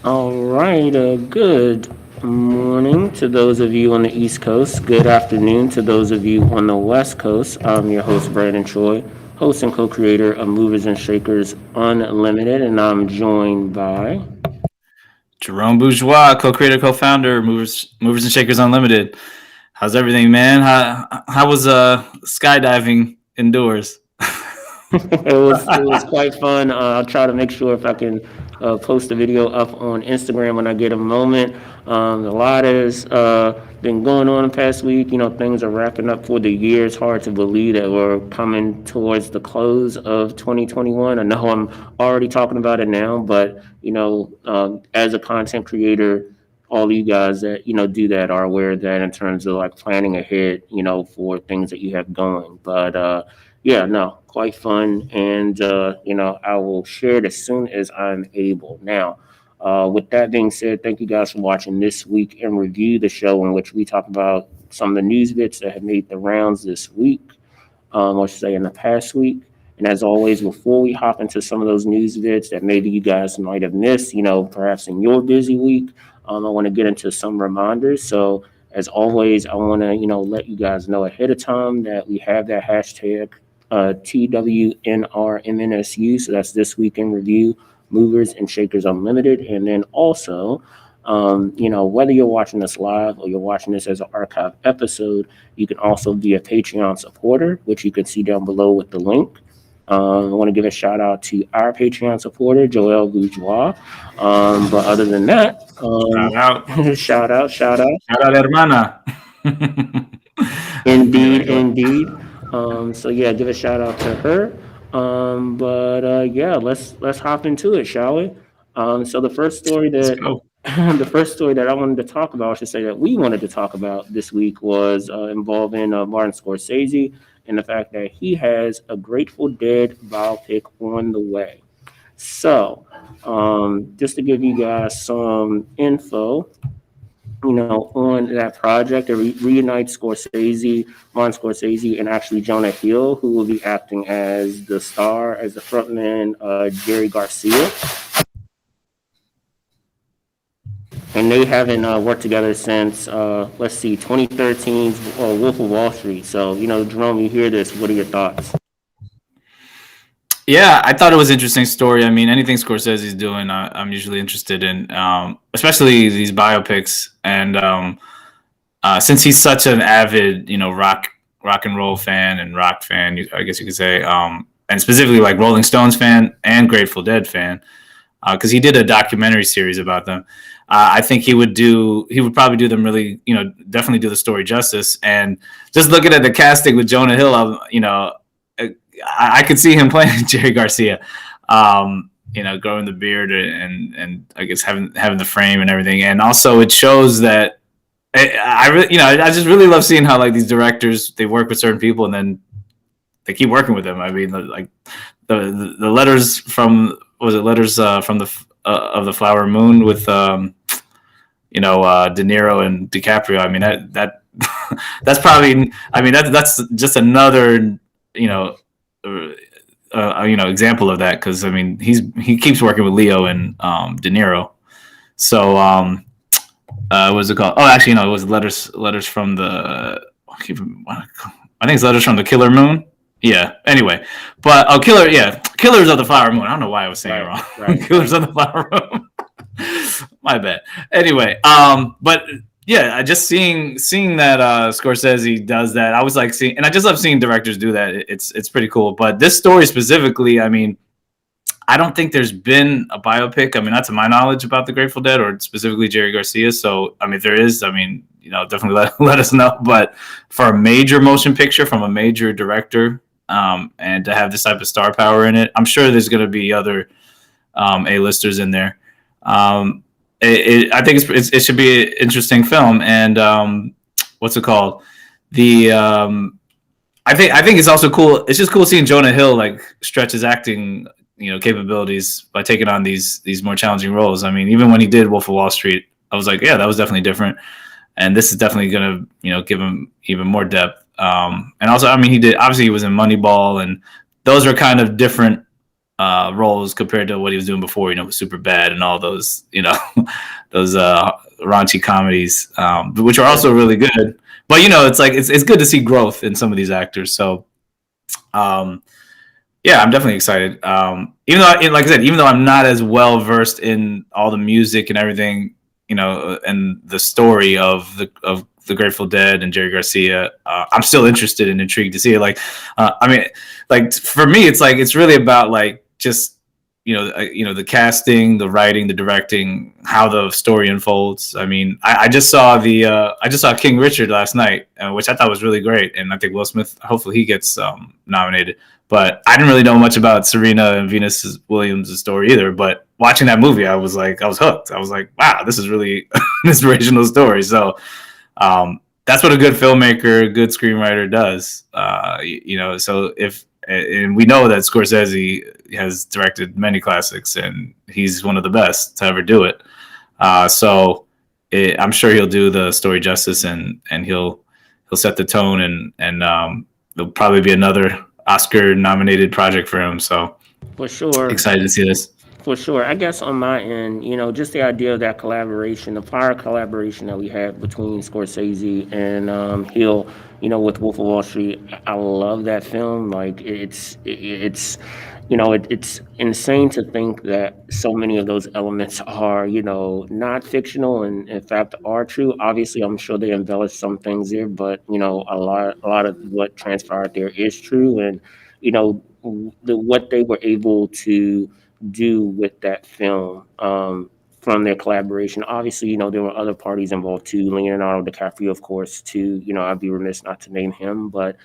All right, good morning to those of you on the East Coast. Good afternoon to those of you on the West Coast. I'm your host, Brandon Troy, host and co creator of Movers and Shakers Unlimited, and I'm joined by. Jerome Bourgeois, co-creator, co-founder, Movers and Shakers Unlimited. How's everything, man? How was skydiving indoors? It was quite fun. I'll try to make sure if I can post a video up on Instagram when I get a moment. A lot has been going on the past week. Things are wrapping up for the year. It's hard to believe that we're coming towards the close of 2021. I know I'm already talking about it now, but as a content creator, all you guys that do that are aware of that in terms of like planning ahead, for things that you have going. But yeah, no, quite fun, and I will share it as soon as I'm able. Now, with that being said, thank you guys for watching this week in review, the show in which we talk about some of the news bits that have made the rounds this week, or say in the past week. And as always, before we hop into some of those news bits that maybe you guys might have missed, perhaps in your busy week, I want to get into some reminders. So as always, I want to, let you guys know ahead of time that we have that hashtag TWnRMNSU. So that's This Week in Review, Movers and Shakers Unlimited. And then also, whether you're watching this live or you're watching this as an archive episode, you can also be a Patreon supporter, which you can see down below with the link. I want to give a shout out to our Patreon supporter, Joel Bourgeois. But other than that, Shout out, shout out, hermana. indeed, indeed. So yeah, give a shout out to her. But yeah, let's hop into it, shall we? So the first story Let's that go. the first story that I wanted to talk about, I should say that we wanted to talk about this week, was involving Martin Scorsese and the fact that he has a Grateful Dead biopic on the way. So, just to give you guys some info, on that project. It reunites Scorsese, Martin Scorsese, and actually Jonah Hill, who will be acting as the star, as the frontman, Jerry Garcia. And they haven't worked together since, let's see, 2013's Wolf of Wall Street. So, Jerome, you hear this. What are your thoughts? Yeah, I thought it was an interesting story. I mean, anything Scorsese's doing, I'm usually interested in, especially these biopics. And since he's such an avid, rock and roll fan and rock fan, I guess you could say, and specifically like Rolling Stones fan and Grateful Dead fan, because he did a documentary series about them. I think he would probably do them really, definitely do the story justice. And just looking at the casting with Jonah Hill, I could see him playing Jerry Garcia, growing the beard and I guess having the frame and everything. And also it shows that I just really love seeing how like these directors, they work with certain people and then they keep working with them. I mean, like the letters from, from the of the Flower Moon with De Niro and DiCaprio. I mean that that's probably, I mean that's just another example of that, because I mean he keeps working with Leo and De Niro. So what was it called? Oh, actually, it was letters from the. I think it's Letters from the Killer Moon. Yeah. Anyway, but Killers of the Flower Moon. I don't know why I was saying it wrong. Right. Killers of the Flower Moon. My bad. Anyway, but yeah, I just seeing that Scorsese does that. I was like seeing, and I just love seeing directors do that. It's pretty cool. But this story specifically, I mean, I don't think there's been a biopic, I mean, not to my knowledge, about the Grateful Dead or specifically Jerry Garcia. So, I mean, if there is, I mean, definitely let us know. But for a major motion picture from a major director, and to have this type of star power in it, I'm sure there's going to be other A-listers in there. I think it should be an interesting film. And what's it called? I think it's also cool. It's just cool seeing Jonah Hill like stretch his acting capabilities by taking on these more challenging roles. I mean, even when he did Wolf of Wall Street, I was like, yeah, that was definitely different. And this is definitely going to give him even more depth. And also, I mean, he was in Moneyball, and those are kind of different roles compared to what he was doing before. With Superbad and all those those raunchy comedies, which are also really good. But it's like it's good to see growth in some of these actors. So yeah, I'm definitely excited. Even though, like I said, even though I'm not as well versed in all the music and everything, and the story of the Grateful Dead and Jerry Garcia, I'm still interested and intrigued to see it. Like, I mean, like for me, it's like it's really about like just the casting, the writing, the directing, how the story unfolds. I mean, I just saw King Richard last night, which I thought was really great, and I think Will Smith, hopefully he gets nominated. But I didn't really know much about Serena and Venus Williams' story either. But watching that movie, I was hooked. I was like, wow, this is really an inspirational story. So that's what a good filmmaker, a good screenwriter does. So and we know that Scorsese has directed many classics, and he's one of the best to ever do it. So I'm sure he'll do the story justice, and he'll set the tone, and there'll probably be another Oscar-nominated project for him. So For sure. excited to see this. For sure. I guess on my end, just the idea of that collaboration, the prior collaboration that we had between Scorsese and Hill, with Wolf of Wall Street. I love that film. Like it's insane to think that so many of those elements are, not fictional and in fact are true. Obviously, I'm sure they embellished some things there, but a lot of what transpired there is true, and what they were able to do with that film from their collaboration. Obviously, there were other parties involved too. Leonardo DiCaprio, of course, too. I'd be remiss not to name him, but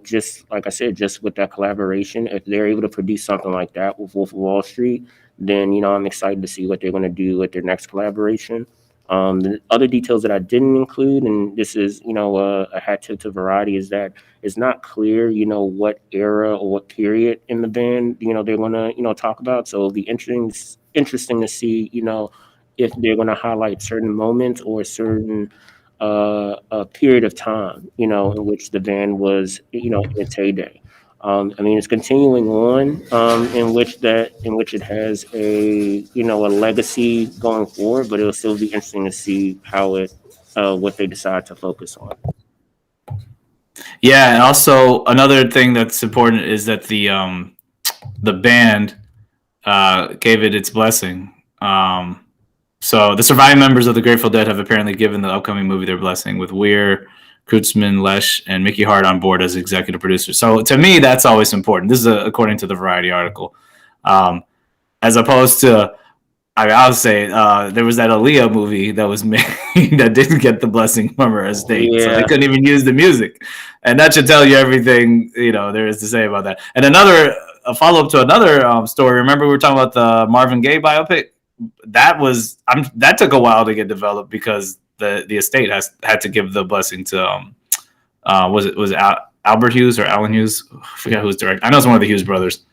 just like I said, just with that collaboration, if they're able to produce something like that with Wolf of Wall Street, then I'm excited to see what they're going to do with their next collaboration. The other details that I didn't include, and this is a hat tip to Variety, is that it's not clear what era or what period in the band they're going to talk about. So it'll be interesting to see if they're going to highlight certain moments or certain a period of time, in which the band was, in its heyday. I mean, it's continuing on, in which it has a legacy going forward, but it'll still be interesting to see what they decide to focus on. Yeah, and also another thing that's important is that the band gave it its blessing. So the surviving members of the Grateful Dead have apparently given the upcoming movie their blessing, with Weir, Kreutzmann, Lesh, and Mickey Hart on board as executive producers. So to me, that's always important. This is according to the Variety article. As opposed to, I'll say there was that Aaliyah movie that was made that didn't get the blessing from her estate. Yeah. So they couldn't even use the music. And that should tell you everything, there is to say about that. And a follow-up to another story. Remember we were talking about the Marvin Gaye biopic? That took a while to get developed because the estate had to give the blessing to was it Albert Hughes or Alan Hughes? I forget who was directing. I know it's one of the Hughes brothers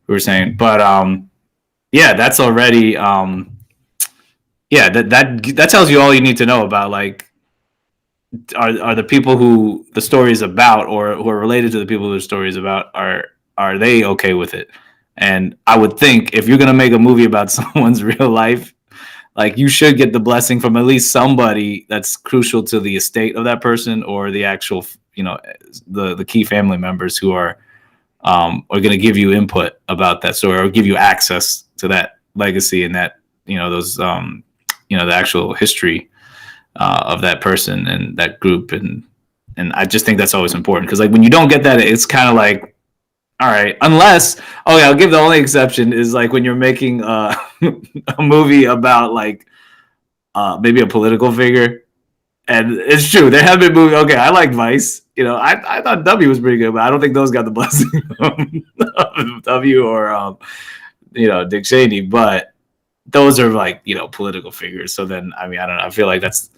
who were saying, but yeah, that's already that tells you all you need to know about, like, are the people who the story is about, or who are related to the people who the story is about, are they okay with it? And I would think if you're going to make a movie about someone's real life, like, you should get the blessing from at least somebody that's crucial to the estate of that person, or the actual, the key family members who are going to give you input about that story, or give you access to that legacy and that, those, the actual history of that person and that group. And I just think that's always important, because, like, when you don't get that, it's kind of like, all right, unless, I'll give the only exception is, like, when you're making a movie about, like, maybe a political figure. And it's true, there have been movies. Okay, I like Vice. I thought W was pretty good, but I don't think those got the blessing of W or Dick Cheney. But those are, like, political figures. So then, I mean, I don't know. I feel like that's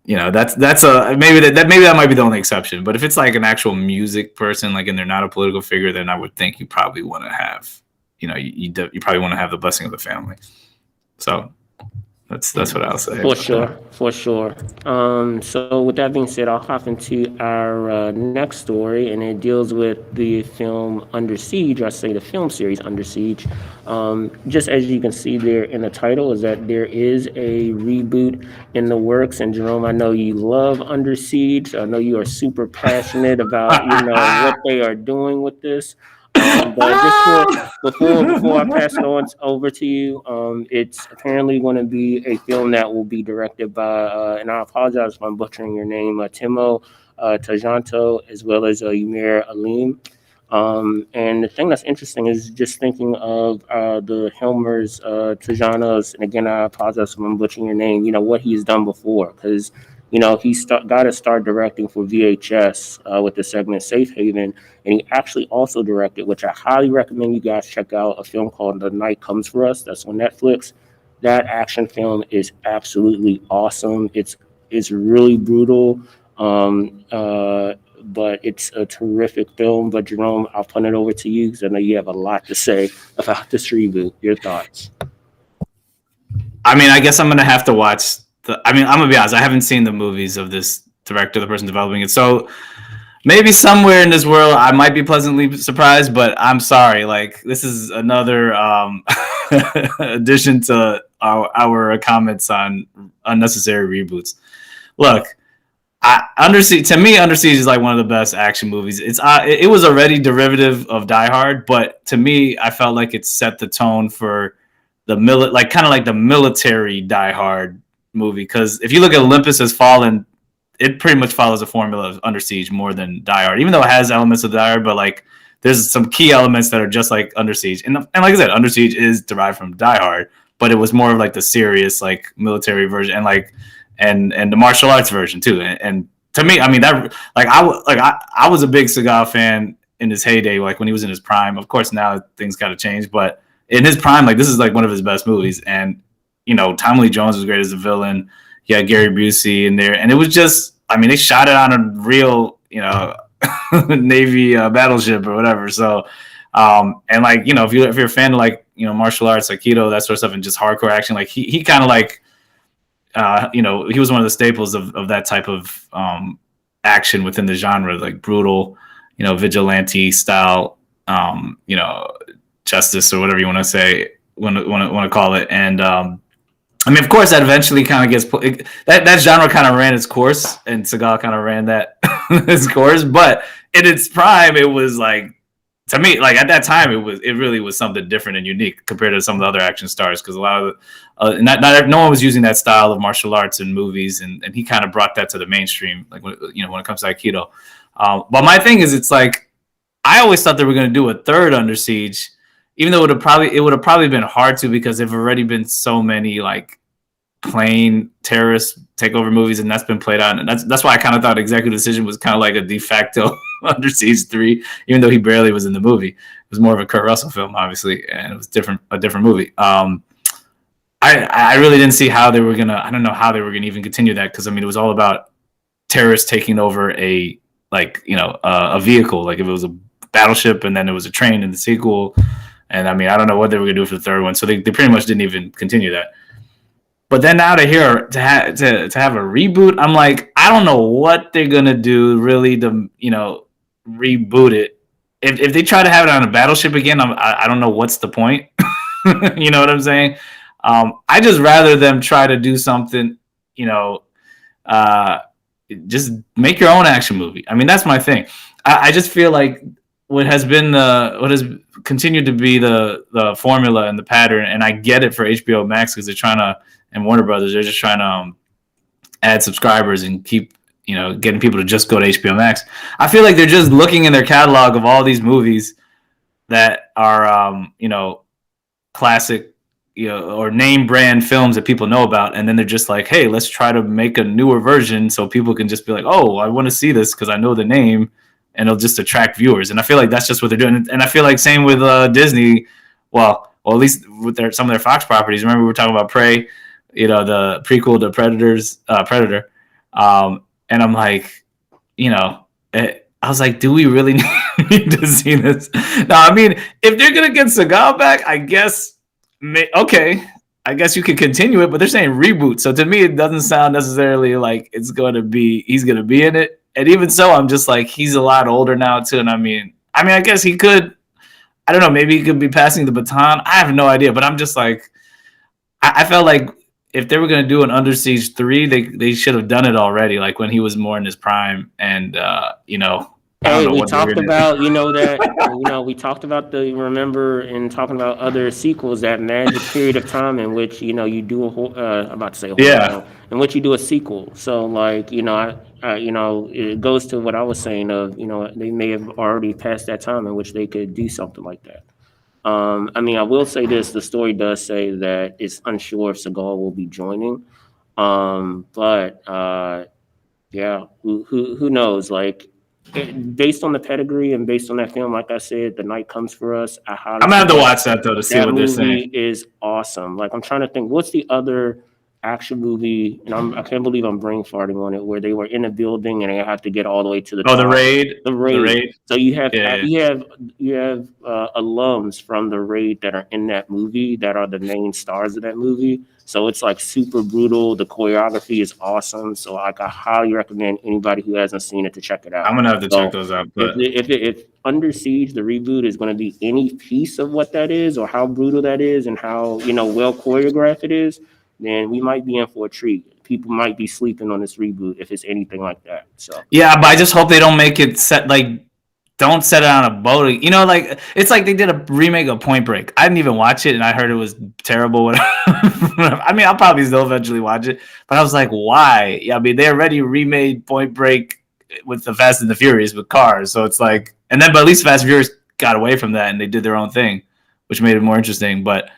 maybe that might be the only exception. But if it's like an actual music person, like, and they're not a political figure, then I would think you probably want to have, you probably want to have the blessing of the family. So That's what I'll say For about that. sure, for sure. So with that being said, I'll hop into our next story, and it deals with the film Under Siege, or I say the film series Under Siege. Just as you can see there in the title, is that there is a reboot in the works. And Jerome, I know you love Under Siege. I know you are super passionate about what they are doing with this. But just for before I pass it on over to you, it's apparently going to be a film that will be directed by, and I apologize if I'm butchering your name, Timo Tajanto, as well as Umair Alim. And the thing that's interesting is just thinking of the Helmer's Tajanos, and again, I apologize if I'm butchering your name. What he's done before, because got to start directing for VHS with the segment Safe Haven, and he actually also directed, which I highly recommend you guys check out, a film called The Night Comes for Us. That's on Netflix. That action film is absolutely awesome. It's really brutal, but it's a terrific film. But Jerome, I'll punt it over to you because I know you have a lot to say about this reboot. Your thoughts? I mean, I guess I'm gonna have to watch I'm gonna be honest. I haven't seen the movies of this director, the person developing it. So maybe somewhere in this world, I might be pleasantly surprised. But I'm sorry. Like, this is another addition to our comments on unnecessary reboots. Look, Under Siege, to me, Under Siege is like one of the best action movies. It was already derivative of Die Hard, but to me, I felt like it set the tone for kind of like the military Die Hard movie. Because if you look at Olympus Has Fallen, it pretty much follows the formula of Under Siege more than Die Hard, even though it has elements of Die Hard. But like, there's some key elements that are just like Under Siege, and like I said, Under Siege is derived from Die Hard, but it was more of like the serious like military version, and like and the martial arts version too. And to me, I mean, that I was a big Seagal fan in his heyday, like when he was in his prime. Of course, now things got to change, but in his prime, like, this is like one of his best movies. And Tommy Lee Jones was great as a villain. He had Gary Busey in there, and it was just, I mean, they shot it on a real, Navy battleship or whatever. So, and like, if you're a fan of like, martial arts, Aikido, that sort of stuff, and just hardcore action, like he kind of like, he was one of the staples of that type of action within the genre, like brutal, vigilante style, justice or whatever you want to say, want to call it. And I mean, of course, that eventually kind of gets that genre kind of ran its course, and Seagal kind of ran that its course. But in its prime, it was like, to me, like at that time, it really was something different and unique compared to some of the other action stars, because a lot of no one was using that style of martial arts in movies, and he kind of brought that to the mainstream, like when it comes to Aikido. But my thing is, it's like, I always thought they were going to do a third Under Siege, even though it would have probably been hard to, because there've already been so many like plain terrorist takeover movies, and that's been played out. And that's why I kind of thought Executive Decision was kind of like a de facto Under Siege 3, even though he barely was in the movie. It was more of a Kurt Russell film, obviously, and it was a different movie. I really didn't see how they were gonna. I don't know how they were gonna even continue that, because I mean, it was all about terrorists taking over a vehicle. Like, if it was a battleship, and then it was a train in the sequel. And I mean, I don't know what they were gonna do for the third one, so they pretty much didn't even continue that. But then now to have a reboot, I'm like, I don't know what they're gonna do really to reboot it. If they try to have it on a battleship again, I don't know what's the point. You know what I'm saying? I just rather them try to do something, just make your own action movie. I mean, that's my thing. I just feel like what has continued to be the formula and the pattern, and I get it for HBO Max, because they're trying to, and Warner Brothers, they're just trying to add subscribers and keep getting people to just go to HBO Max. I feel like they're just looking in their catalog of all these movies that are classic or name brand films that people know about, and then they're just like, hey, let's try to make a newer version so people can just be like, oh, I want to see this because I know the name, and it'll just attract viewers. And I feel like that's just what they're doing. And I feel like same with Disney. Well, at least with some of their Fox properties. Remember, we were talking about Prey, the prequel to Predator. And I'm like, I was like, do we really need to see this? No, I mean, if they're going to get Seagal back, I guess, okay. I guess you could continue it, but they're saying reboot. So to me, it doesn't sound necessarily like he's going to be in it. And even so, I'm just like, he's a lot older now too. And I mean, I guess he could. I don't know. Maybe he could be passing the baton. I have no idea. But I'm just like, I felt like if they were going to do an Under Siege 3, they should have done it already, like when he was more in his prime. And I don't Hey, know we what they're talked going to. about, we talked about remember, in talking about other sequels, that magic period of time in which, you do I'm about to say, Yeah. in which you do a sequel. So, like, it goes to what I was saying of, they may have already passed that time in which they could do something like that. I mean, I will say this: the story does say that it's unsure if Seagal will be joining, but yeah, who knows? Like, based on the pedigree and based on that film, like I said, The Night Comes for Us. I highly I'm going to have to suggest watch that, though, to see that what they're saying. movie is awesome. Like, I'm trying to think, what's the other action movie? And I can't believe I'm brain farting on it, where they were in a building and they have to get all the way to the Oh, The top. Raid. The The Raid. Raid. So you have Yeah. alums from The Raid that are in that movie that are the main stars of that movie. So it's like super brutal. The choreography is awesome. So like, I highly recommend anybody who hasn't seen it to check it out. I'm going to have to check So those out. if But if Under Siege, the reboot, is going to be any piece of what that is, or how brutal that is, and how well choreographed it is, then we might be in for a treat. People might be sleeping on this reboot if it's anything like that. So yeah, but I just hope they don't make it set like. Don't set it on a boat. Like it's like they did a remake of Point Break. I didn't even watch it, and I heard it was terrible. I mean, I'll probably still eventually watch it, but I was like, why? Yeah, I mean, they already remade Point Break with the Fast and the Furious with cars, so it's like, but at least Fast and Furious got away from that and they did their own thing, which made it more interesting. But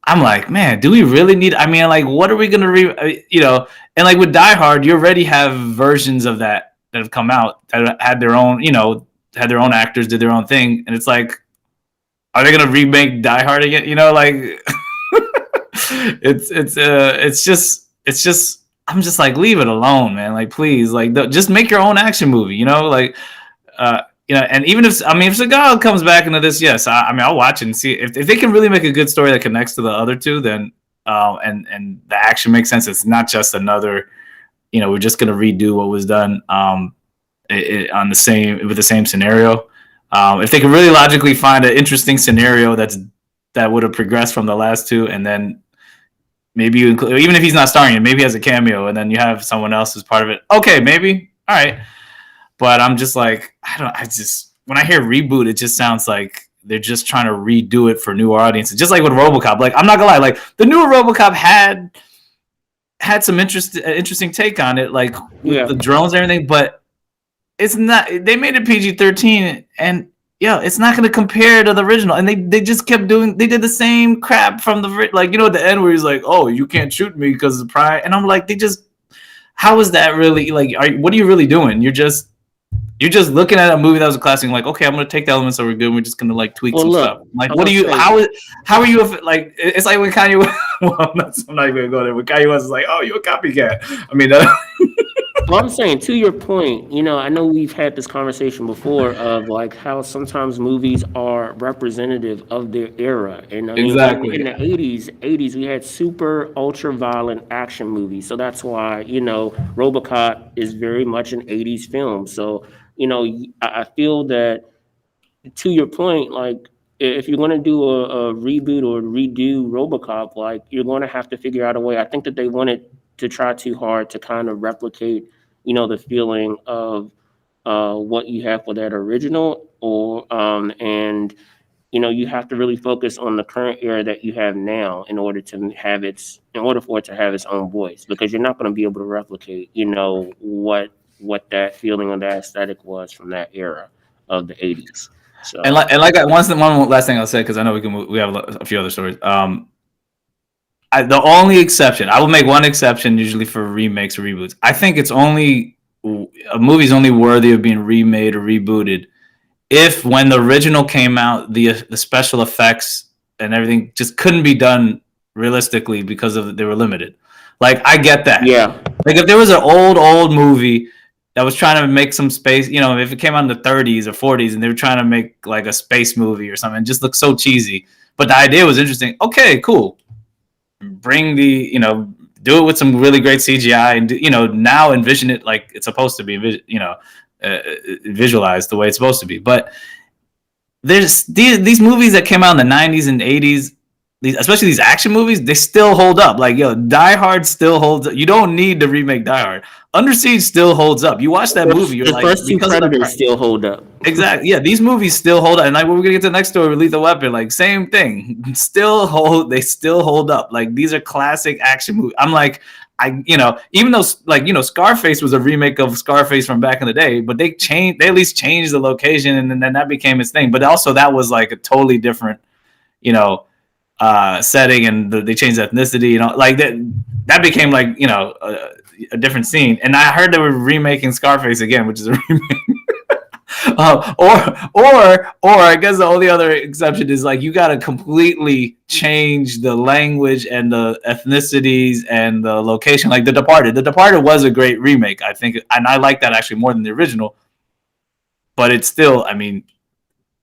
I'm like, man, do we really need? I mean, like, what are we gonna And like with Die Hard, you already have versions of that have come out that had their own, had their own actors, did their own thing, and it's like, are they gonna remake Die Hard again? Like it's just I'm just like, leave it alone, man. Like, please, like, just make your own action movie. Like, and even if Seagal comes back into this, yes, I mean, I'll watch it and see if they can really make a good story that connects to the other two, then and the action makes sense. It's not just another, we're just gonna redo what was done. On the same with the same scenario. If they could really logically find an interesting scenario that would have progressed from the last two, and then maybe you include, even if he's not starring it, maybe he has a cameo, and then you have someone else who's part of it. Okay, maybe, all right. But I'm just like, when I hear reboot, it just sounds like they're just trying to redo it for new audiences. Just like with RoboCop. Like, I'm not gonna lie, like the newer RoboCop had some interesting take on it, like with the drones and everything, but it's not. They made it PG-13, and it's not going to compare to the original. And they just kept doing. They did the same crap from the at the end where he's like, "Oh, you can't shoot me because of pride," and I'm like, how is that really like? What are you really doing? You're just looking at a movie that was a classic, like, okay, I'm going to take the elements that were good. We're just going to like tweak some stuff. Like, what do you? How are you? Like, it's like when Kanye. Well, I'm not even going to go there. When Kanye was like, "Oh, you a copycat." I mean. Well, I'm saying, to your point, I know we've had this conversation before of like how sometimes movies are representative of their era. And I mean, exactly. in the 80s, we had super ultra violent action movies. So that's why, RoboCop is very much an 80s film. So, I feel that, to your point, like, if you're going to do a reboot or redo RoboCop, like, you're going to have to figure out a way. I think that they wanted to try too hard to kind of replicate, the feeling of what you have for that original, and you have to really focus on the current era that you have now in order for it to have its own voice, because you're not going to be able to replicate, what that feeling or that aesthetic was from that era of the 80s. So, one last thing I'll say, because I know we have a few other stories. The only exception, I will make one exception usually for remakes or reboots. I think a movie's only worthy of being remade or rebooted if, when the original came out, the special effects and everything just couldn't be done realistically because they were limited. Like, I get that. Yeah. Like, if there was an old movie that was trying to make some space, if it came out in the 30s or 40s and they were trying to make like a space movie or something, it just looked so cheesy, but the idea was interesting. Okay, cool. bring do it with some really great CGI, and now envision it like it's supposed to be, visualized the way it's supposed to be. But there's these movies that came out in the 90s and 80s, especially these action movies, they still hold up. Like, Die Hard still holds up. You don't need to remake Die Hard. Under Siege still holds up. You watch that movie, you're the like, first two Predators still hold up. Exactly. Yeah, these movies still hold up. And like, we're gonna get to the next story with Lethal Weapon, like same thing. They still hold up. Like, these are classic action movies. I'm like, even though like, Scarface was a remake of Scarface from back in the day, but they at least changed the location, and then that became its thing. But also that was like a totally different, setting, and they changed ethnicity, like that became like, a different scene. And I heard they were remaking Scarface again, which is a remake. Or I guess the only other exception is like, you got to completely change the language and the ethnicities and the location. Like The Departed. The Departed was a great remake, I think, and I like that actually more than the original. But it's still, I mean,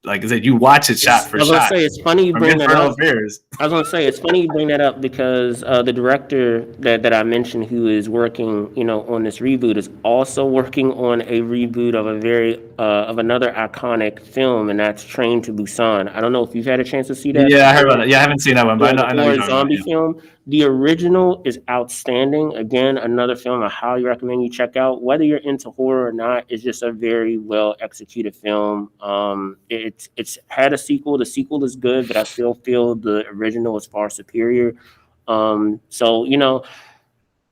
like I said, you watch it shot for shot. I was gonna say it's funny you bring that up. I was gonna say it's funny you bring that up because the director that I mentioned, who is working, on this reboot, is also working on a reboot of of another iconic film, and that's Train to Busan. I don't know if you've had a chance to see that. Yeah, I heard about it. Yeah, I haven't seen that one, but I know a zombie film. The original is outstanding. Again, another film I highly recommend you check out. Whether you're into horror or not, it's just a very well executed film. It's had a sequel. The sequel is good, but I still feel the original is far superior. So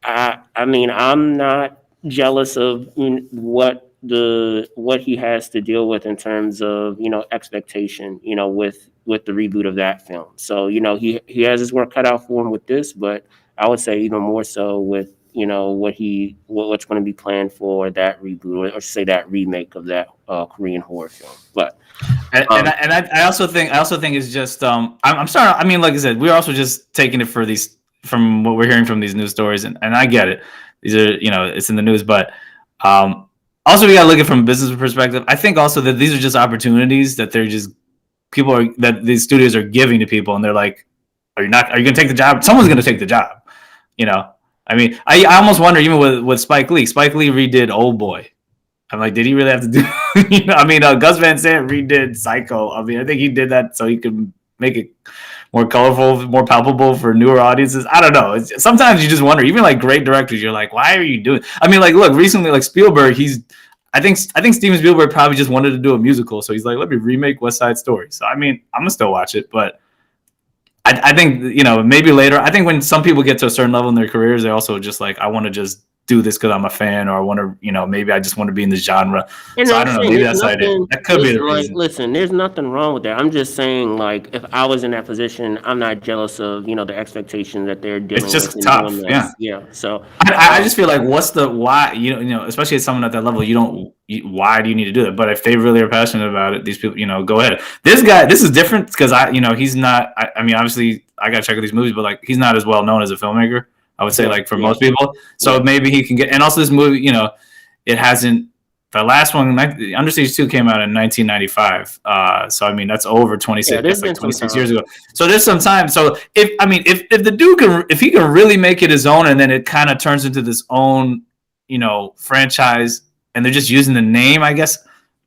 I mean, I'm not jealous of what he has to deal with in terms of expectation, with the reboot of that film. So he has his work cut out for him with this, but I would say even more so with what's going to be planned for that reboot, or say that remake of that Korean horror film. But I also think it's just I'm sorry. I mean, like I said, we're also just taking it from what we're hearing from these news stories, and I get it. These are it's in the news, but also we got to look at it from a business perspective. I think also that these are just opportunities that that these studios are giving to people, and they're like, are you going to take the job? Someone's going to take the job. I mean, I almost wonder, even with Spike Lee. Spike Lee redid Old Boy. I'm like, did he really have to do? I mean, Gus Van Sant redid Psycho. I mean, I think he did that so he could make it more colorful, more palpable for newer audiences. I don't know. Sometimes you just wonder. Even like great directors, you're like, why are you doing? I mean, like, look, recently, like Spielberg, I think Steven Spielberg probably just wanted to do a musical, so he's like, let me remake West Side Story. So I mean, I'm gonna still watch it, but I think maybe later. I think when some people get to a certain level in their careers, they also just like, I want to just do this because I'm a fan, or I want to, maybe I just want to be in the genre. And so I don't know. Maybe that's that could be the reason. Listen, there's nothing wrong with that. I'm just saying, like, if I was in that position, I'm not jealous of the expectation that they're dealing with. It's just tough. Yeah. So I just feel like, what's the why? Especially as someone at that level, why do you need to do that? But if they really are passionate about it, these people, go ahead. This guy, this is different because he's not. I mean, obviously, I gotta check out these movies, but like, he's not as well known as a filmmaker, I would say, like, for most people. So maybe he can get. And also, this movie, it hasn't. The last one, Under Siege 2, came out in 1995. So I mean, that's over 26. That's like 26 years ago. So there's some time. So if the dude if he can really make it his own, and then it kind of turns into this own, franchise, and they're just using the name, I guess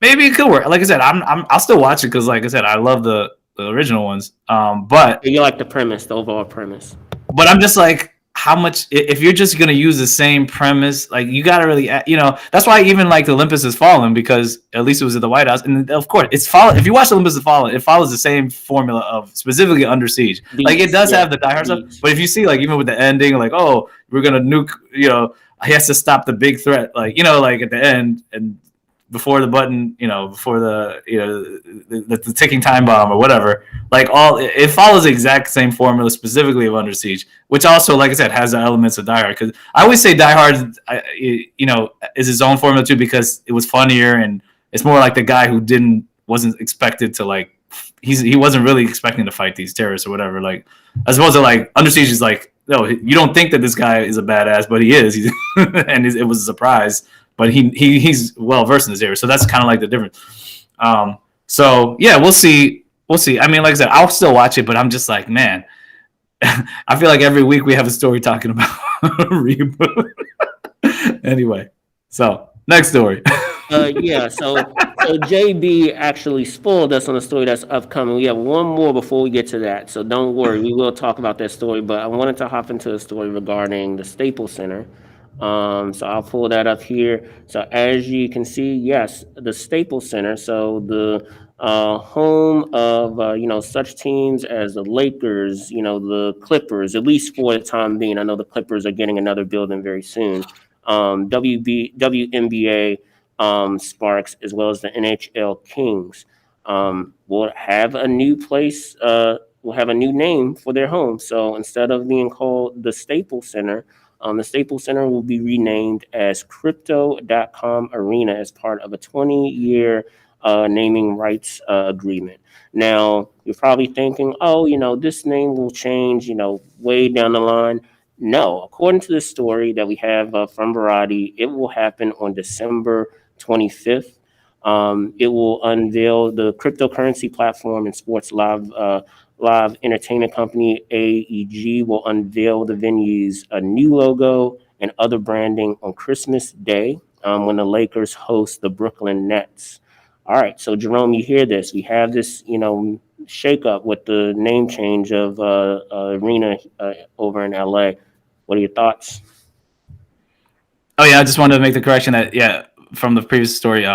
maybe it could work. Like I said, I'll still watch it because, like I said, I love the original ones. But you like the overall premise. But I'm just like, how much, if you're just going to use the same premise, like, you got to really, that's why I even like Olympus Has Fallen, because at least it was at the White House. And of course, if you watch Olympus Has Fallen, it follows the same formula of specifically Under Siege. Like, it does have the Die Hard stuff, but if you see, like, even with the ending, like, oh, we're going to nuke, he has to stop the big threat, like, like at the end, and before the button, before the ticking time bomb or whatever, like, it follows the exact same formula specifically of Under Siege, which also, like I said, has the elements of Die Hard. Because I always say Die Hard, is his own formula too, because it was funnier, and it's more like the guy who wasn't expected to, like, he wasn't really expecting to fight these terrorists or whatever. Like, as opposed to, like, Under Siege is like, no, you don't think that this guy is a badass, but he is. And it was a surprise. But he's well versed in this area, so that's kind of like the difference. So yeah, we'll see. I mean, like I said, I'll still watch it, but I'm just like, man, I feel like every week we have a story talking about a reboot. Anyway, so next story. Yeah, so JB actually spoiled us on a story that's upcoming. We have one more before we get to that, so don't worry, we will talk about that story. But I wanted to hop into a story regarding the Staples Center. So I'll pull that up here. So as you can see, yes, the Staples Center. So the home of such teams as the Lakers, the Clippers, at least for the time being. I know the Clippers are getting another building very soon. WNBA Sparks, as well as the NHL Kings, will have a new place, will have a new name for their home. So instead of being called the Staples Center, the Staples Center will be renamed as Crypto.com Arena as part of a 20-year naming rights agreement. Now, you're probably thinking, oh, this name will change, way down the line. No, according to the story that we have from Variety, it will happen on December 25th. It will unveil the cryptocurrency platform and sports live entertainment company AEG will unveil the venue's a new logo and other branding on Christmas Day when the Lakers host the Brooklyn Nets. All right, so Jerome, you hear this? We have this, shakeup with the name change of arena over in LA. What are your thoughts? Oh yeah, I just wanted to make the correction that from the previous story,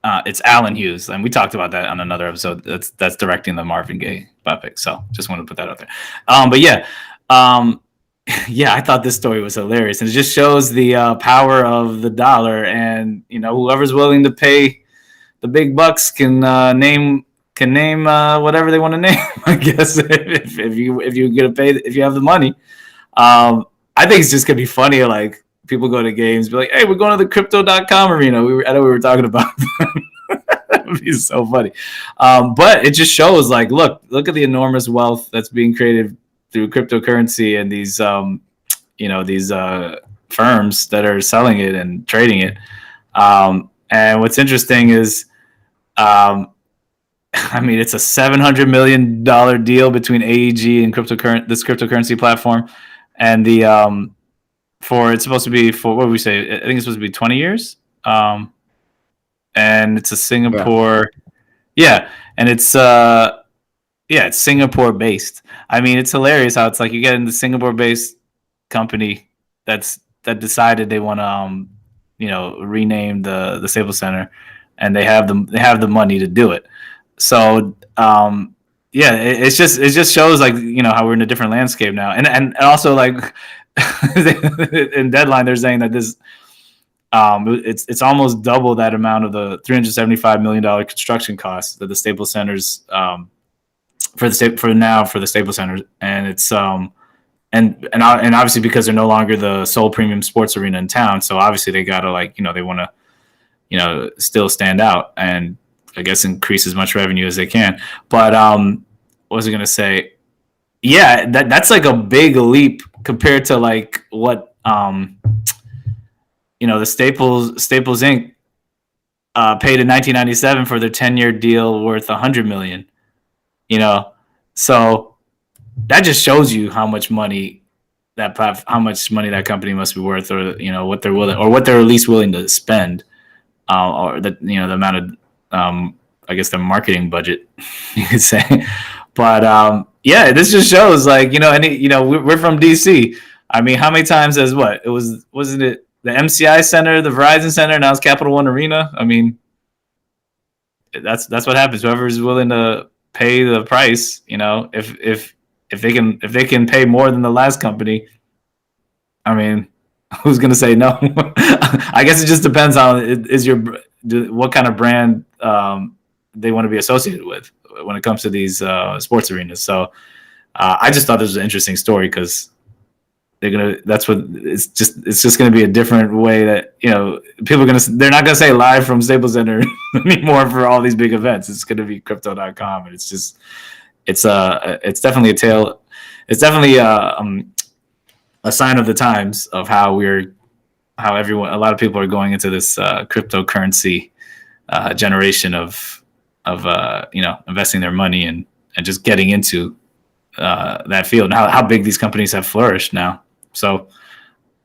it's Alan Hughes, and we talked about that on another episode. That's directing the Marvin Gaye biopic. So just wanted to put that out there. But yeah, yeah, I thought this story was hilarious, and it just shows the power of the dollar, and whoever's willing to pay the big bucks can name whatever they want to name. I guess if you get to pay, if you have the money. I think it's just gonna be funny, like people go to games, be like, "Hey, we're going to the Crypto.com Arena." I know we were talking about that would be so funny. But it just shows, like, look at the enormous wealth that's being created through cryptocurrency and these firms that are selling it and trading it. And what's interesting is, I mean, it's a $700 million deal between AEG and this cryptocurrency platform. And it's supposed to be for, what do we say? I think it's supposed to be 20 years. And it's a Singapore, and it's Singapore based. I mean, it's hilarious how it's like you get in the Singapore based company that decided they want to rename the Staples Center, and they have the money to do it. So it just shows, like, how we're in a different landscape now, and also, like, in Deadline they're saying that this it's almost double that amount of the $375 million construction costs that the Staples Center's for the Staples Center, and it's and obviously because they're no longer the sole premium sports arena in town, so obviously they gotta, like, they want to still stand out and I guess increase as much revenue as they can. But what was I gonna say? Yeah, that's like a big leap compared to, like, what the Staples Inc. Paid in 1997 for their 10-year deal worth $100 million. So that just shows you how much money that company must be worth, or what they're willing, or what they're at least willing to spend, or the amount of I guess the marketing budget, you could say. But this just shows, like, we're from DC. I mean, how many times has wasn't it the MCI Center, the Verizon Center, now it's Capital One Arena? I mean, that's what happens. Whoever's willing to pay the price, if they can pay more than the last company, I mean, who's gonna say no? I guess it just depends on what kind of brand they want to be associated with when it comes to these sports arenas. So I just thought this was an interesting story, because it's just gonna be a different way that they're not gonna say live from Staples Center anymore for all these big events. It's gonna be Crypto.com, and it's definitely a tale. It's definitely a sign of the times of how a lot of people are going into this cryptocurrency generation of investing their money and just getting into that field and how big these companies have flourished now. So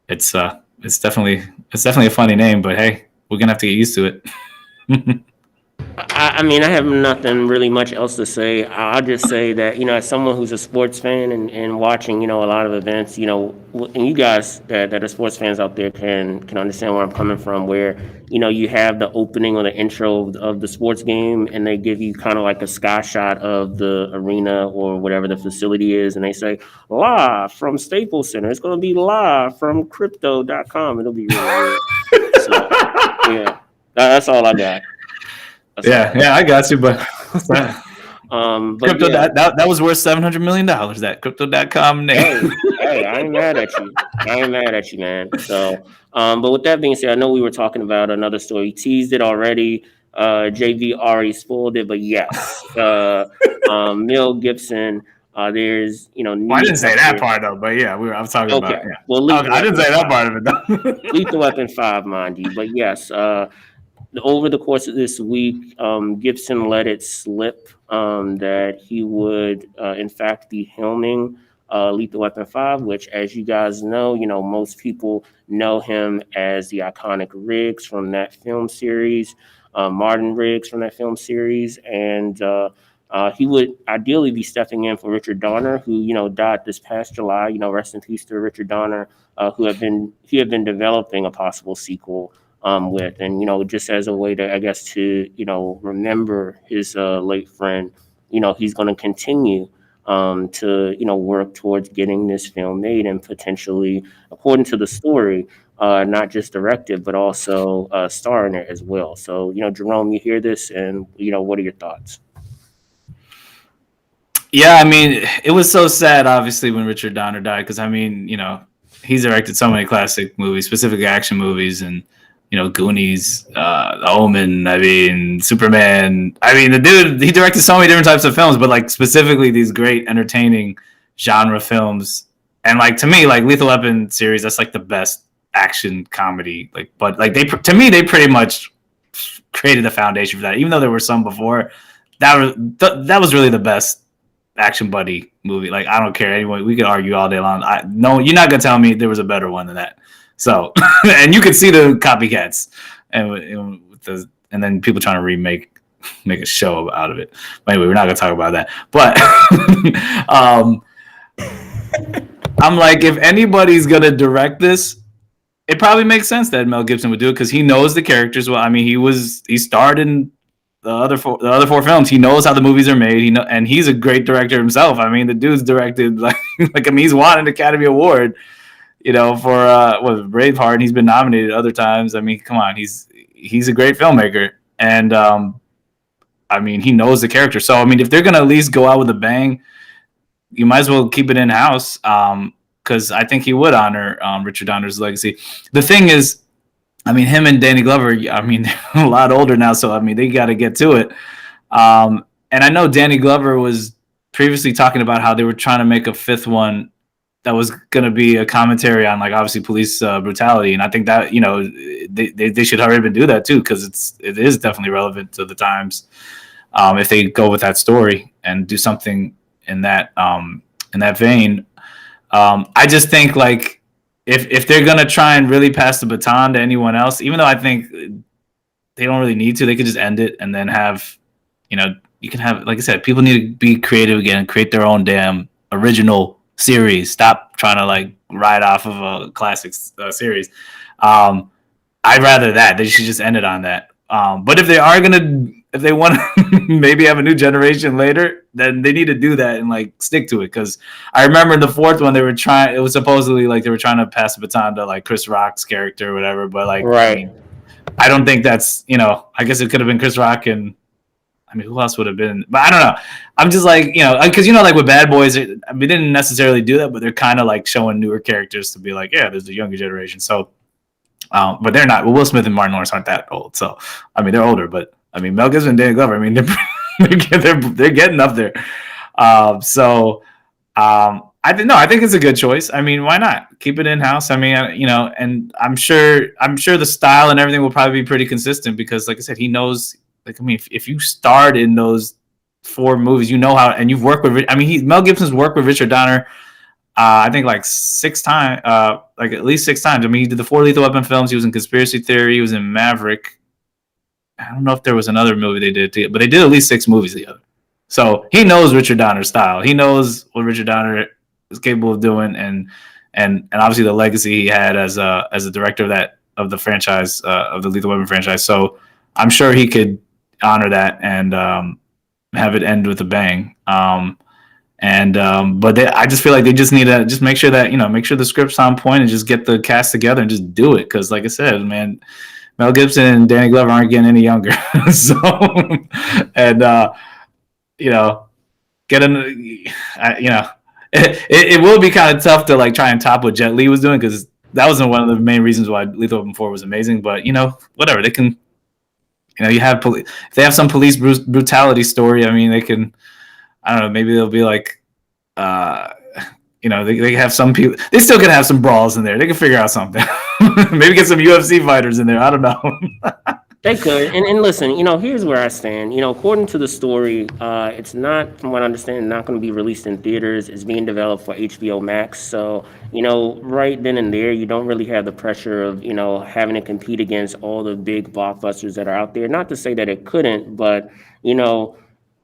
it's definitely a funny name, but hey, we're gonna have to get used to it. I mean, I have nothing really much else to say. I'll just say that, as someone who's a sports fan and watching, a lot of events, and you guys that are sports fans out there can understand where I'm coming from, where, you have the opening or the intro of the sports game, and they give you kind of like a sky shot of the arena or whatever the facility is, and they say, live from Staples Center. It's going to be live from crypto.com. It'll be really weird. So, yeah, that's all I got. Yeah, I got you, but but crypto yeah. that was worth $700 million. That crypto.com name. Hey, I ain't mad at you. I ain't mad at you, man. So, but with that being said, I know we were talking about another story. Teased it already. JV already spoiled it, but yes, Mel Gibson. There's Well, I didn't say that part though, but yeah, I was talking about. Yeah. Well, I didn't say that part of it though. Lethal Weapon 5, mind you, but yes. Over the course of this week, Gibson let it slip that he would, in fact, be helming Lethal Weapon 5, which, as you guys know, most people know him as the iconic Riggs from that film series, Martin Riggs from that film series, and he would ideally be stepping in for Richard Donner, who died this past July. Rest in peace to Richard Donner, who had been developing a possible sequel with, and just as a way to, I guess, to remember his late friend. He's going to continue to work towards getting this film made and potentially, according to the story, not just directed but also star in it as well. So Jerome, you hear this, and what are your thoughts? Yeah, I mean, it was so sad, obviously, when Richard Donner died, because I mean, he's directed so many classic movies, specifically action movies, and Goonies, The Omen, I mean, Superman. I mean, the dude, he directed so many different types of films, but like specifically these great entertaining genre films. And like to me, like Lethal Weapon series, that's like the best action comedy. Like, but like to me, they pretty much created the foundation for that. Even though there were some before, that was really the best action buddy movie. Like, I don't care anyway. We could argue all day long. No, you're not gonna tell me there was a better one than that. So, and you could see the copycats, and then people trying to make a show out of it. But anyway, we're not gonna talk about that. But I'm like, if anybody's gonna direct this, it probably makes sense that Mel Gibson would do it because he knows the characters well. I mean, he starred in the other four films. He knows how the movies are made. And he's a great director himself. I mean, the dude's directed like I mean, he's won an Academy Award. For Braveheart, and he's been nominated other times. I mean, come on, he's a great filmmaker, and I mean, he knows the character. So, I mean, if they're gonna at least go out with a bang, you might as well keep it in house, because I think he would honor Richard Donner's legacy. The thing is, I mean, him and Danny Glover, I mean, they're a lot older now, so I mean, they got to get to it. And I know Danny Glover was previously talking about how they were trying to make a fifth one that was going to be a commentary on, like, obviously police brutality. And I think that, they should hurry up and do that too, because it is definitely relevant to the times, if they go with that story and do something in that vein. I just think, like, if they're going to try and really pass the baton to anyone else, even though I think they don't really need to, they could just end it and then have, you can have, like I said, people need to be creative again and create their own damn original series. Stop trying to like ride off of a classic series. I'd rather that. They should just end it on that. But if they want to maybe have a new generation later, then they need to do that and like stick to it. Because I remember in the fourth one, it was supposedly like they were trying to pass the baton to like Chris Rock's character or whatever. But like, right. I mean, I don't think that's, I guess it could have been Chris Rock and, I mean, who else would have been? But I don't know. I'm just like, because, like with Bad Boys, we didn't necessarily do that, but they're kind of like showing newer characters to be like, yeah, there's a younger generation. So, but they're not. Well, Will Smith and Martin Lawrence aren't that old. So, I mean, they're older, but I mean, Mel Gibson and Danny Glover, I mean, they're getting up there. I think it's a good choice. I mean, why not keep it in house? I mean, and I'm sure the style and everything will probably be pretty consistent because, like I said, he knows. Like, I mean, if you starred in those 4 movies, you know how, and you've worked with. I mean, Mel Gibson's worked with Richard Donner. I think like 6 times, like at least 6 times. I mean, he did the 4 Lethal Weapon films. He was in Conspiracy Theory. He was in Maverick. I don't know if there was another movie they did together, but they did at least 6 movies together. So he knows Richard Donner's style. He knows what Richard Donner is capable of doing, and obviously the legacy he had as a director of the franchise, of the Lethal Weapon franchise. So I'm sure he could honor that and have it end with a bang. But I just feel like they just need to just make sure that, make sure the script's on point and just get the cast together and just do it. Because like I said, man, Mel Gibson and Danny Glover aren't getting any younger. So, and get in, it will be kind of tough to like try and top what Jet Li was doing, because that wasn't one of the main reasons why Lethal Weapon 4 was amazing. But whatever, they can, you have if they have some police brutality story. I mean, they can, I don't know, maybe they'll be like, they have some people. They still can have some brawls in there. They can figure out something. Maybe get some UFC fighters in there. I don't know. They could. And listen, here's where I stand. According to the story, it's not, from what I understand, not going to be released in theaters. It's being developed for HBO Max. So, right then and there, you don't really have the pressure of, having to compete against all the big blockbusters that are out there. Not to say that it couldn't, but,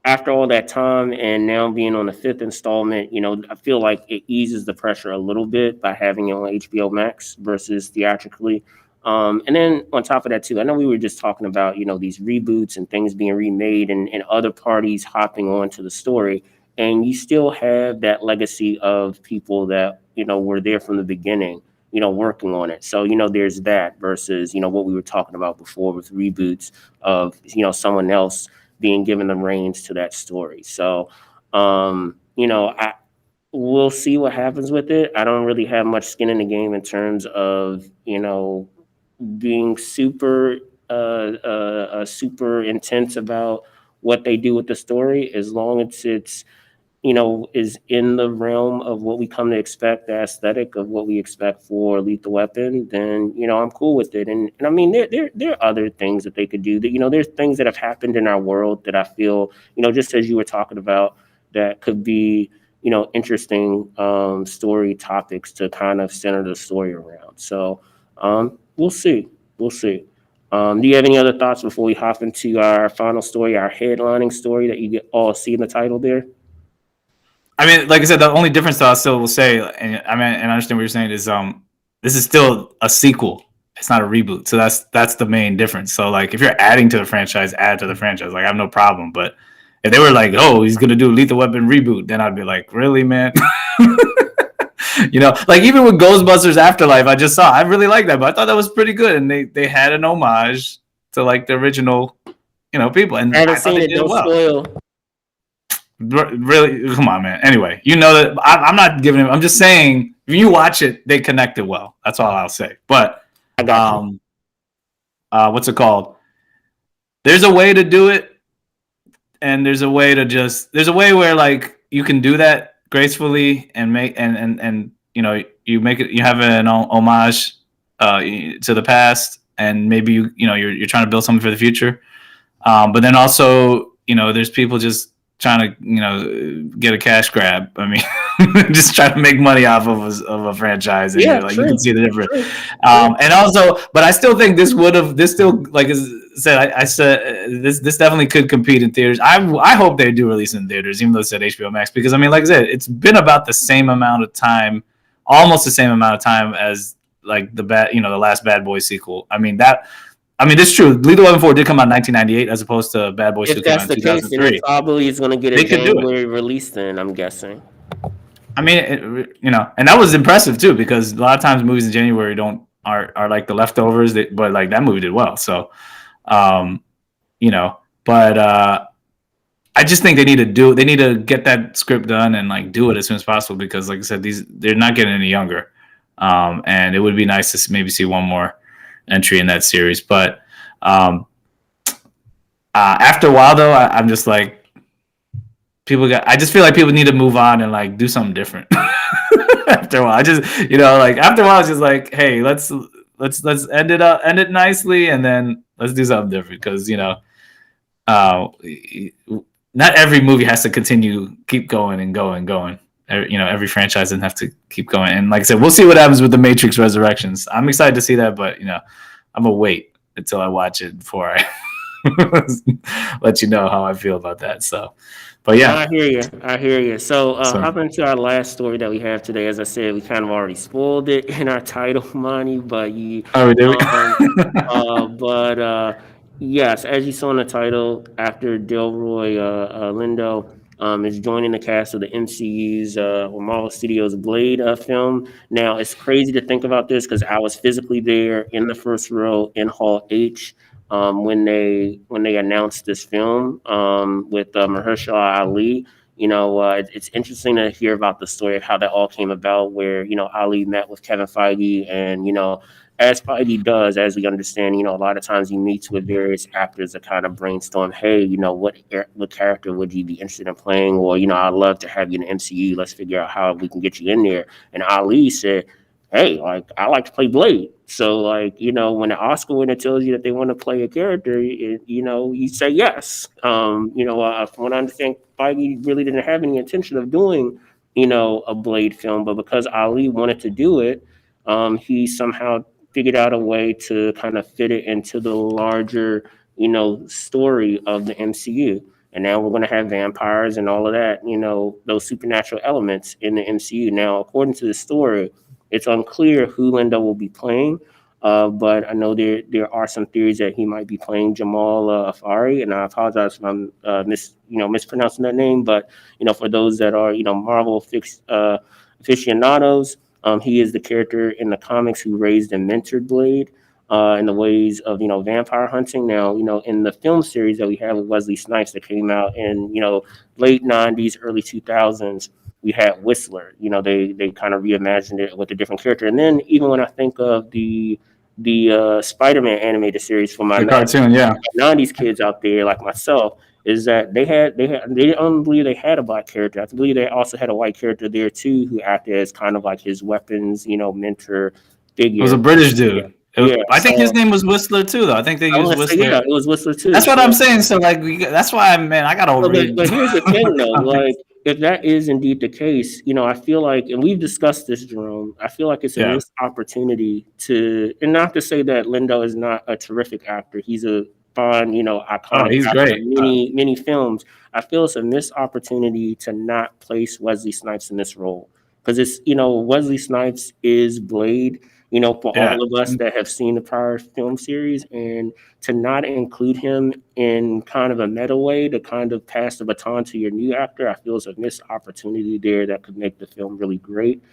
after all that time and now being on the 5th installment, I feel like it eases the pressure a little bit by having it on HBO Max versus theatrically. And then on top of that too, I know we were just talking about, these reboots and things being remade and other parties hopping onto the story. And you still have that legacy of people that, were there from the beginning, working on it. So, there's that versus, what we were talking about before with reboots of, someone else being given the reins to that story. So, we'll see what happens with it. I don't really have much skin in the game in terms of, being super intense about what they do with the story, as long as it's is in the realm of what we come to expect, the aesthetic of what we expect for Lethal Weapon, then I'm cool with it. And I mean, there are other things that they could do. That there's things that have happened in our world that I feel just as you were talking about, that could be interesting story topics to kind of center the story around. So we'll see. Do you have any other thoughts before we hop into our final story, our headlining story that you all see in the title there? I mean, like I said, the only difference that I still will say, and I understand what you're saying, is this is still a sequel. It's not a reboot. So that's the main difference. So like, if you're adding to the franchise, add to the franchise. Like, I have no problem. But if they were like, oh, he's gonna do a Lethal Weapon reboot, then I'd be like, really, man? Like even with Ghostbusters Afterlife, I really like that, but I thought that was pretty good, and they had an homage to like the original, people, and I haven't seen it. Don't spoil. Really, come on, man. Anyway, that I'm not giving him. I'm just saying, if you watch it, they connected well. That's all I'll say. But I got you. What's it called? There's a way to do it, and there's a way where like you can do that gracefully and make and you make it. You have an homage to the past, and maybe you're trying to build something for the future. But then also, there's people just trying to get a cash grab. I mean, just trying to make money off of a franchise. And you can see the difference. And also, but I still think this still, like I said, I said this definitely could compete in theaters. I hope they do release in theaters, even though it said HBO Max, because I mean, like I said, it's been about the same amount of time, almost the same amount of time as like the last Bad Boys sequel. I mean, it's true. Lethal Weapon 4 did come out in 1998 as opposed to Bad Boys 2 came out in 2003. If that's the case, then it probably is going to get a January release then, I'm guessing. I mean, and that was impressive too, because a lot of times movies in January are like the leftovers, but like that movie did well. So, but I just think they need to get that script done and like do it as soon as possible, because like I said, they're not getting any younger. And it would be nice to maybe see one more entry in that series, but after a while though, I'm just like, I just feel like people need to move on and like do something different. After a while, after a while, it's just like, hey, let's end it nicely, and then let's do something different, because not every movie has to keep going and going. Every franchise doesn't have to keep going. And like I said, we'll see what happens with the Matrix Resurrections. I'm excited to see that, but I'm gonna wait until I watch it before I let you know how I feel about that. So, but No, yeah. I hear you. I hear you. So, So, hopping into our last story that we have today, as I said, we kind of already spoiled it in our title, Monty, oh, we did. um, but yes, as you saw in the title, actor Delroy Lindo is joining the cast of the MCU's or Marvel Studios Blade film. Now, it's crazy to think about this because I was physically there in the first row in Hall H when they announced this film with Mahershala Ali. It's interesting to hear about the story of how that all came about, where Ali met with Kevin Feige, and as Feige does, as we understand, a lot of times he meets with various actors to kind of brainstorm, hey, what character would you be interested in playing, or I'd love to have you in the MCU. Let's figure out how we can get you in there. And Ali said, hey, like I like to play Blade. So like, when an Oscar winner tells you that they want to play a character, you say yes. From what I understand, Feige really didn't have any intention of doing, a Blade film, but because Ali wanted to do it, he somehow figured out a way to kind of fit it into the larger, story of the MCU. And now we're going to have vampires and all of that, those supernatural elements in the MCU. Now, according to the story, it's unclear who Lindo will be playing, but I know there are some theories that he might be playing Jamal Afari, and I apologize if I'm mispronouncing that name. But for those that are Marvel aficionados, he is the character in the comics who raised and mentored Blade in the ways of vampire hunting. Now in the film series that we have with Wesley Snipes that came out in late '90s, early 2000s, we had Whistler. They kind of reimagined it with a different character. And then even when I think of the Spider-Man animated series for my the cartoon, yeah. '90s kids out there like myself, is that they don't believe they had a black character. I believe they also had a white character there too who acted as kind of like his weapons, mentor figure. It was a British dude. Yeah, I think his name was Whistler too, though. I think they I used want to say, Whistler. yeah, it was Whistler too. That's what I'm saying. So like, that's why, man, I gotta read. But here's the thing, though. Like, if that is indeed the case, I feel like, and we've discussed this, Jerome. I feel like it's a Yeah. missed opportunity and not to say that Lindo is not a terrific actor. He's a fine, iconic he's actor great. in many films. I feel it's a missed opportunity to not place Wesley Snipes in this role because it's Wesley Snipes is Blade. For all of us that have seen the prior film series, and to not include him in kind of a meta way to kind of pass the baton to your new actor, I feel is a missed opportunity there that could make the film really great.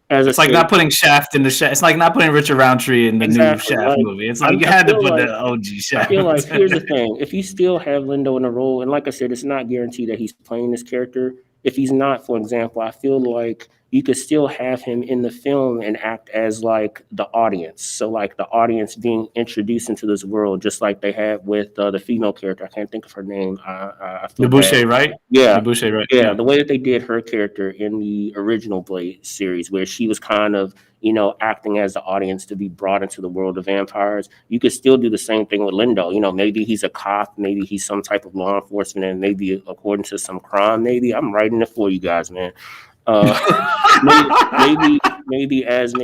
It's like not putting Shaft in the Shaft. It's like not putting Richard Roundtree in the new Shaft movie. It's like you had to put the OG Shaft. I feel like here's the thing: if you still have Lindo in a role, and like I said, it's not guaranteed that he's playing this character. If he's not, for example, I feel like you could still have him in the film and act as like the audience. So like the audience being introduced into this world, just like they had with the female character. I can't think of her name. Debouché, right? Yeah. Debouché, right? Yeah, the way that they did her character in the original Blade series, where she was kind of, acting as the audience to be brought into the world of vampires. You could still do the same thing with Lindo. Maybe he's a cop, maybe he's some type of law enforcement, and maybe according to some crime, maybe I'm writing it for you guys, man. Maybe as a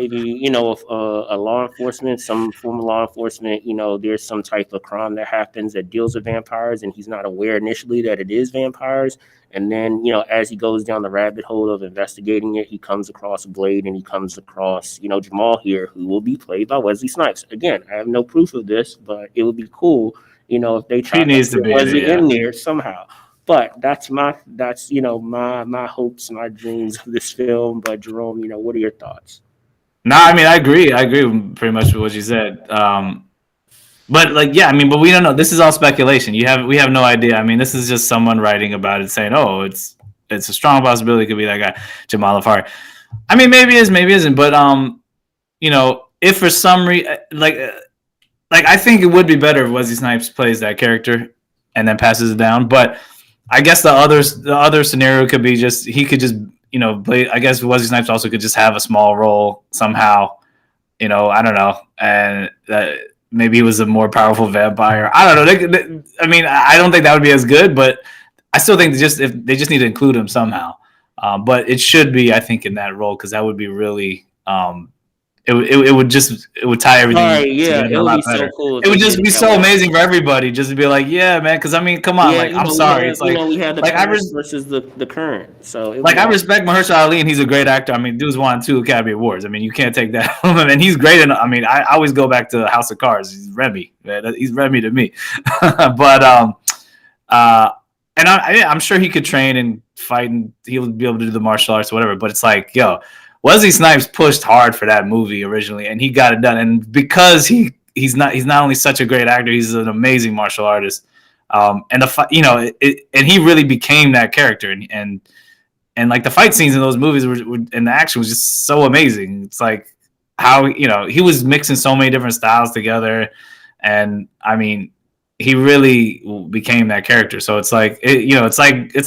law enforcement, some form of law enforcement, there's some type of crime that happens that deals with vampires, and he's not aware initially that it is vampires. And then, as he goes down the rabbit hole of investigating it, he comes across Blade, and he comes across, Jamal here, who will be played by Wesley Snipes. Again, I have no proof of this, but it would be cool, if they try to get Wesley in there somehow. But that's my hopes, my dreams of this film. But Jerome, what are your thoughts? No, I mean I agree pretty much with what you said. But but we don't know. This is all speculation. We have no idea. I mean, this is just someone writing about it, saying, "Oh, it's a strong possibility it could be that guy, Jamal Afari." I mean, maybe it is, maybe it isn't. But if for some reason, like I think it would be better if Wesley Snipes plays that character and then passes it down. But I guess the other scenario could be just he could just play. I guess Wesley Snipes also could just have a small role somehow. I don't know, and maybe he was a more powerful vampire. I don't know. I mean, I don't think that would be as good, but I still think if they just need to include him somehow. But it should be, I think, in that role because that would be really. It would tie All everything right, yeah, it together a would lot be so better. cool if It they would did just it be that so way. amazing for everybody, just to be like, yeah, man. Because I mean, come on, Yeah, like I'm sorry, it's like we had the like I past res- versus the current, so it like was I awesome. respect Mahershala Ali, and he's a great actor. I mean, dude's won 2 Academy Awards. I mean, you can't take that from him, and he's great. And I mean, I always go back to House of Cards. He's Remy, man. He's Remy to me. But uh, and I'm sure he could train and fight, and he'll be able to do the martial arts or whatever. But it's like, yo, Wesley Snipes pushed hard for that movie originally, and he got it done. And because he's not only such a great actor, he's an amazing martial artist. And and he really became that character, and like the fight scenes in those movies and the action was just so amazing. It's like how he was mixing so many different styles together, and I mean he really became that character. So it's like it's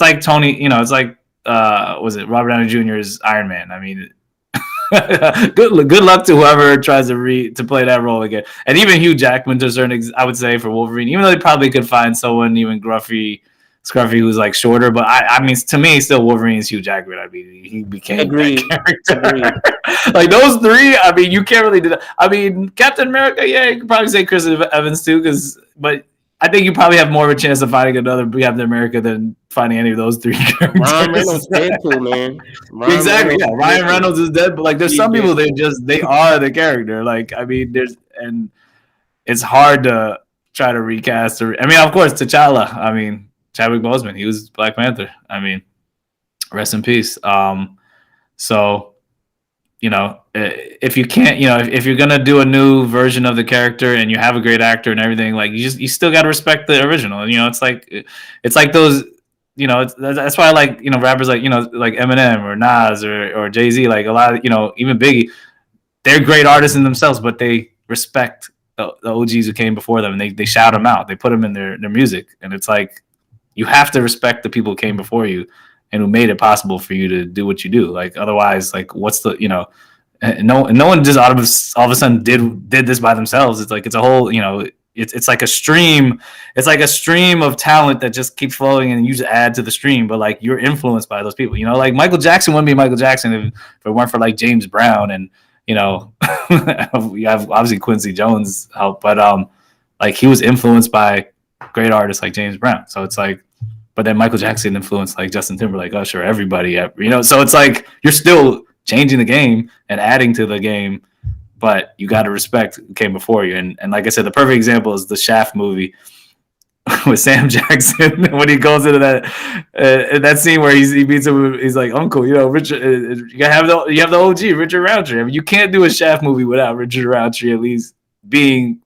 like Tony, it's like was it Robert Downey Jr.'s Iron Man? I mean, good luck to whoever tries to play that role again. And even Hugh Jackman to a certain I would say for Wolverine, even though they probably could find someone even Scruffy who's like shorter, but I mean to me still Wolverine's Hugh Jackman. I mean he became Agreed. that character. Agreed. Like those three, I mean you can't really do that. I mean Captain America, yeah, you could probably say Chris Evans too, but I think you probably have more of a chance of finding another Captain America than finding any of those three characters. Ryan Reynolds Deadpool, man. Exactly. Yeah, Ryan Reynolds is dead, but like there's some people they are the character. Like I mean, and it's hard to try to recast. I mean, of course, T'Challa. I mean, Chadwick Boseman. He was Black Panther. I mean, rest in peace. So if you can't, if you're gonna do a new version of the character and you have a great actor and everything, like you still got to respect the original. It's like those. That's why I like rappers like like Eminem or Nas or Jay-Z, like a lot of even Biggie. They're great artists in themselves, but they respect the OGs who came before them, and they shout them out. They put them in their music, and it's like you have to respect the people who came before you and who made it possible for you to do what you do. Like otherwise, like what's the no one just all of a sudden did this by themselves. It's like it's a whole it's like a stream. It's like a stream of talent that just keeps flowing, and you just add to the stream. But like you're influenced by those people. Like Michael Jackson wouldn't be Michael Jackson if it weren't for like James Brown and you have obviously Quincy Jones help, but like he was influenced by great artists like James Brown. So it's like, but then Michael Jackson influenced like Justin Timberlake, Usher, everybody. So it's like you're still changing the game and adding to the game, but you got to respect who came before you. And like I said, the perfect example is the Shaft movie with Sam Jackson when he goes into that scene where he meets him. He's like, "Uncle, Richard, you have the OG Richard Roundtree. I mean, you can't do a Shaft movie without Richard Roundtree at least being,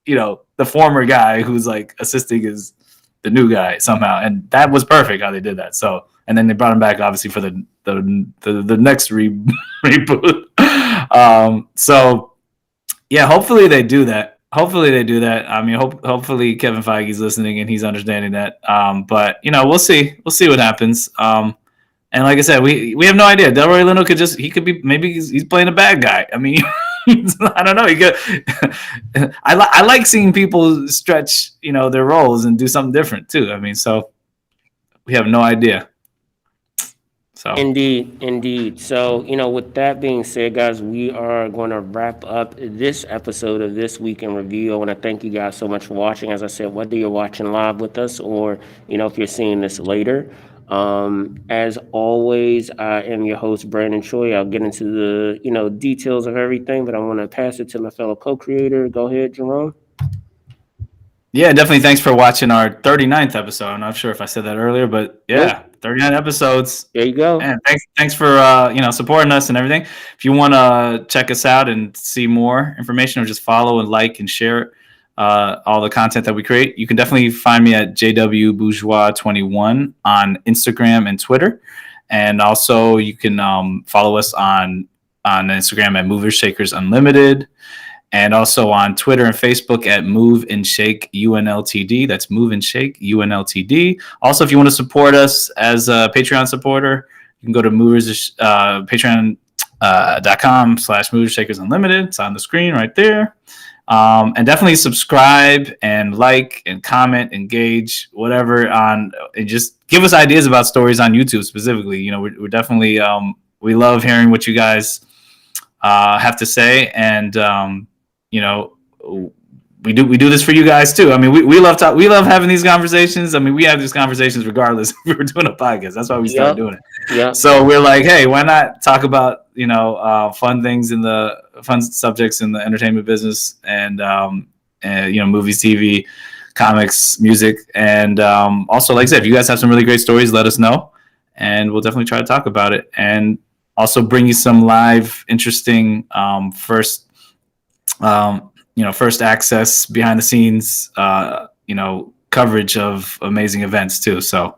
the former guy who's like assisting as the new guy somehow." And that was perfect how they did that. So, and then they brought him back obviously for the next reboot. So yeah, hopefully they do that. I mean, hopefully Kevin Feige's listening and he's understanding that. But we'll see what happens. And like I said, we have no idea. Delroy Lindo could be maybe he's playing a bad guy. I mean, I don't know. I like seeing people stretch their roles and do something different too. I mean, so we have no idea. So Indeed. So, with that being said, guys, we are going to wrap up this episode of This Week in Review. I want to thank you guys so much for watching. As I said, whether you're watching live with us or, if you're seeing this later. As always, I am your host, Brandon Choi. I'll get into the, details of everything, but I want to pass it to my fellow co-creator. Go ahead, Jerome. Yeah, definitely. Thanks for watching our 39th episode. I'm not sure if I said that earlier, but yeah, 39 episodes. There you go. And thanks for supporting us and everything. If you want to check us out and see more information, or just follow and like and share all the content that we create, you can definitely find me at JW Bourgeois 21 on Instagram and Twitter, and also you can follow us on Instagram at Movers Shakers Unlimited. And also on Twitter and Facebook at Move and Shake UNLTD. That's Move and Shake UNLTD. Also, if you want to support us as a Patreon supporter, you can go to patreon.com/Movers Shakers Unlimited. It's on the screen right there. And definitely subscribe and like and comment, engage, whatever and just give us ideas about stories on YouTube specifically. You know, we're definitely we love hearing what you guys have to say, and you know, we do this for you guys too. I mean, we love we love having these conversations. I mean, we have these conversations regardless if we were doing a podcast. That's why we started doing it. Yep. So we're like, hey, why not talk about fun things in the fun subjects in the entertainment business, and you know, movies, TV, comics, music, and also, like I said, if you guys have some really great stories, let us know, and we'll definitely try to talk about it, and also bring you some live, interesting first first access, behind the scenes, coverage of amazing events too. So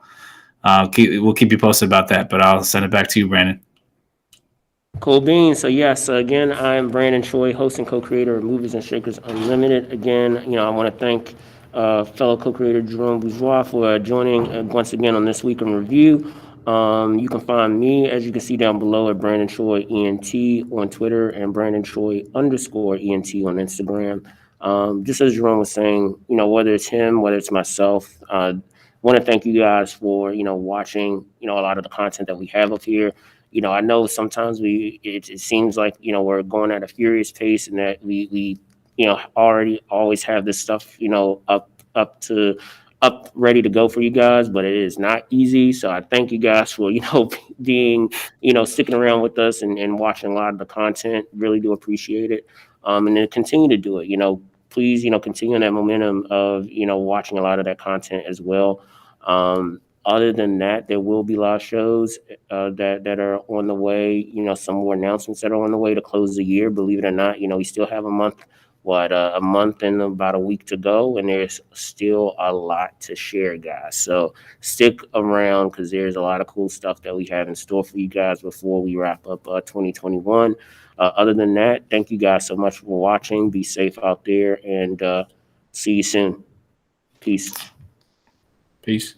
we'll keep you posted about that, but I'll send it back to you, Brandon. Cool beans. So yes, again, I'm Brandon Choi, host and co-creator of Movies and Shakers Unlimited. Again, I want to thank fellow co-creator Jerome Bourgeois for joining once again on This Week in Review. You can find me, as you can see down below, at Brandon Choi ENT on Twitter and Brandon Choi _ENT on Instagram. Just as Jerome was saying, whether it's him, whether it's myself, want to thank you guys for watching a lot of the content that we have up here. I know sometimes it seems like we're going at a furious pace, and that we already always have this stuff up ready to go for you guys, but it is not easy. So I thank you guys for being sticking around with us and watching a lot of the content. Really do appreciate it. And then continue to do it. Please continue that momentum of watching a lot of that content as well. Other than that, there will be live shows that are on the way. Some more announcements that are on the way to close the year. Believe it or not, we still have a month and about a week to go, and there's still a lot to share, guys. So stick around, because there's a lot of cool stuff that we have in store for you guys before we wrap up 2021. Other than that, thank you guys so much for watching. Be safe out there, and see you soon. Peace. Peace.